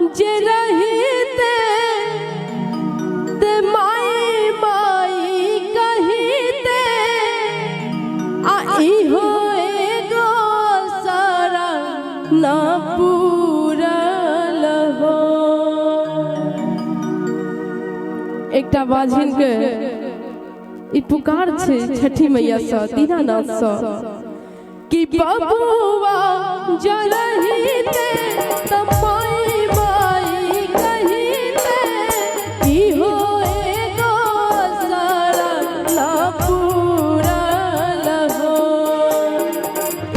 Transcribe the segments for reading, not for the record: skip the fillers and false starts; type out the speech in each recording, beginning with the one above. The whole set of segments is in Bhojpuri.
जे रहीते ते माई माई कहीते आई हो एगो सारा ना पूरल हो। एकटा बाझिन के ई पुकार छे छठी मैया सँ दीनानाथ सँ कि बबुआ जरहीते त माई माई कहीते ई हो एगो सारा ना पूरल हो।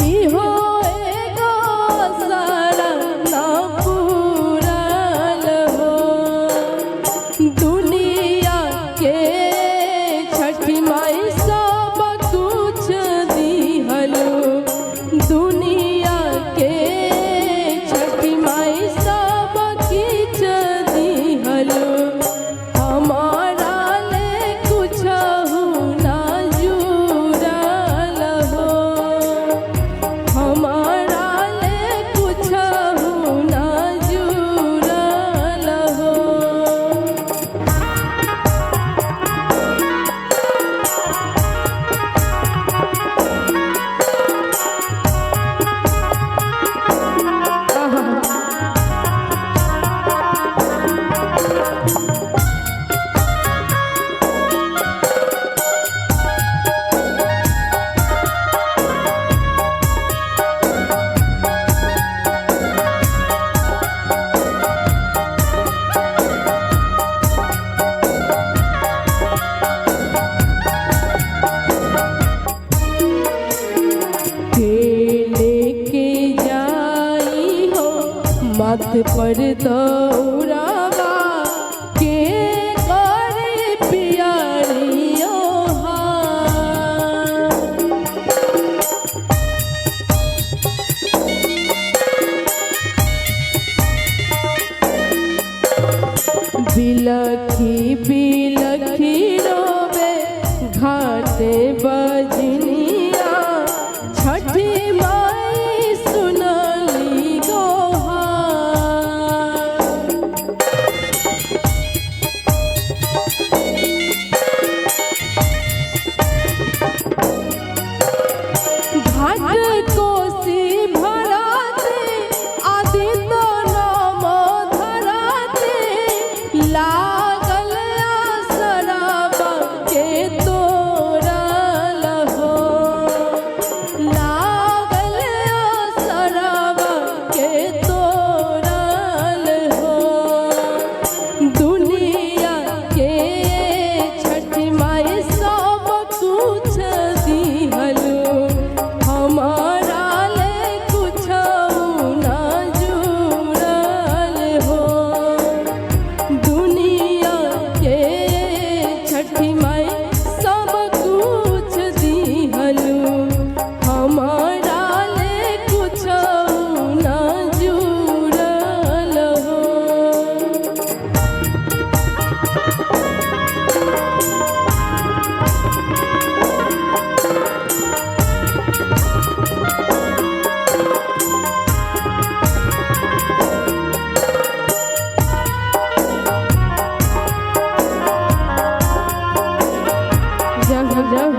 ई हो एगो सारा ना पूरल हो। दुनिया के छठी माई सब कुछ दिहलो। दुनिया के छठी माई सब किछ दिहलो। हमारा ले कुछ ना जुड़ल हो। हमारा ले कुछ ना जुड़ल हो। लेके जाई हो माथ पर दौरावा के करे पियारियो हार। बिलखी बिलखी रोवे घाटे बजनिया छठी माई सुनली गोहार। घाट कोसी भराते आदित्य नाम धराते लागल आसराबा के तोरल हो। लागल आसराबा के तोरल हो। दुनिया के छठी माई सब कुछ दिहलो। हमारा ले कुछ ना जुड़ल हो। दुनिया के छठी माई सब कुछ दिहलो। हमारा ले कुछ ना जुड़ल हो। जाओ जाओ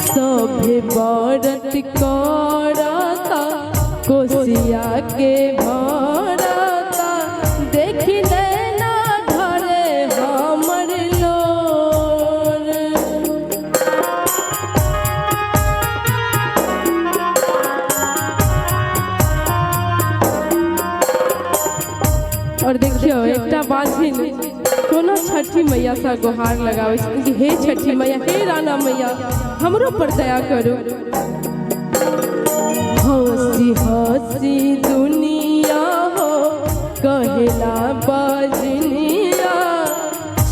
सभे व्रत करता कोसिया के भरता देखी नैना घरे हमर लोर। और देखियो एकटा बाझिन कोनो छठी मैया सा गुहार लगावे छै कि हे छठी मैया हे राना मैया हमरो पर दया करो। हंसी हंसी दुनिया हो कहेला बाजनिया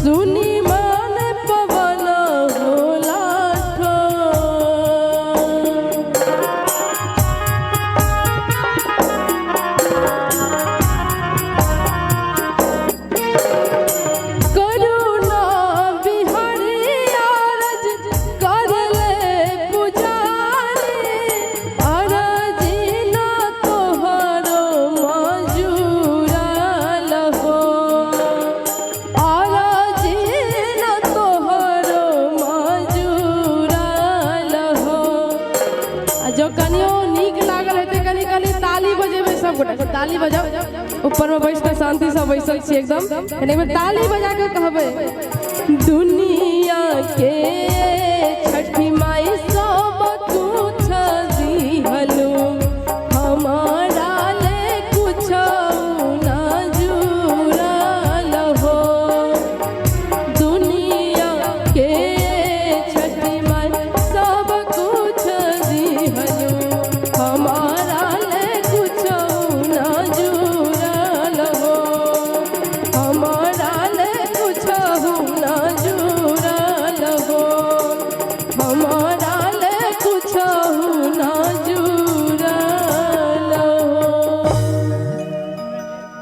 सुनी मन पवन होला ठोर। जो कनियो नीक लागल है तो कनी कनी ताली बजेबे, सब गोटा ताली बजाओ, ऊपर में बैठ के शांति से बैसल छी एकदम, कनी में ताली बजा के कहबे दुनिया के छठी माई